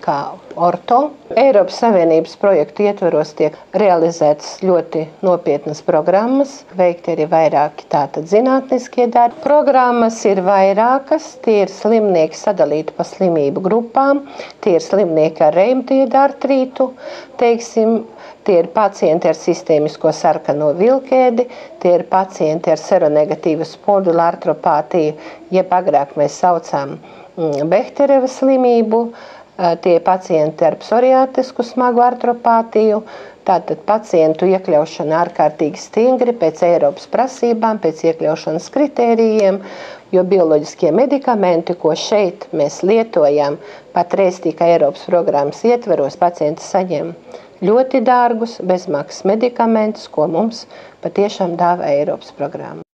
kā orto. Eiropas Savienības projektu ietveros tiek realizētas ļoti nopietnas programmas, veikti arī vairāki tātad zinātniskie darbi. Programmas ir vairākas, tie ir slimnieki sadalīti pa slimību grupām, tie ir slimnieki ar reumatoīdu artrītu, teiksim, tie ir pacienti ar sistēmisko sarkano vilkēdi, tie ir pacienti ar seronegatīvu spondiloartropātiju, jeb agrāk mēs saucām Behtereva slimību, tie ir pacienti ar psoriātisku smagu artropātiju, tātad pacientu iekļaušana ārkārtīgi stingri pēc Eiropas prasībām, pēc iekļaušanas kritērijiem, jo bioloģiskie medikamenti, ko šeit mēs lietojam, patreiz tikai Eiropas programmas ietveros, pacienti saņem ļoti dārgus, bezmaksas medikamentus, ko mums patiešām dāvā Eiropas programma.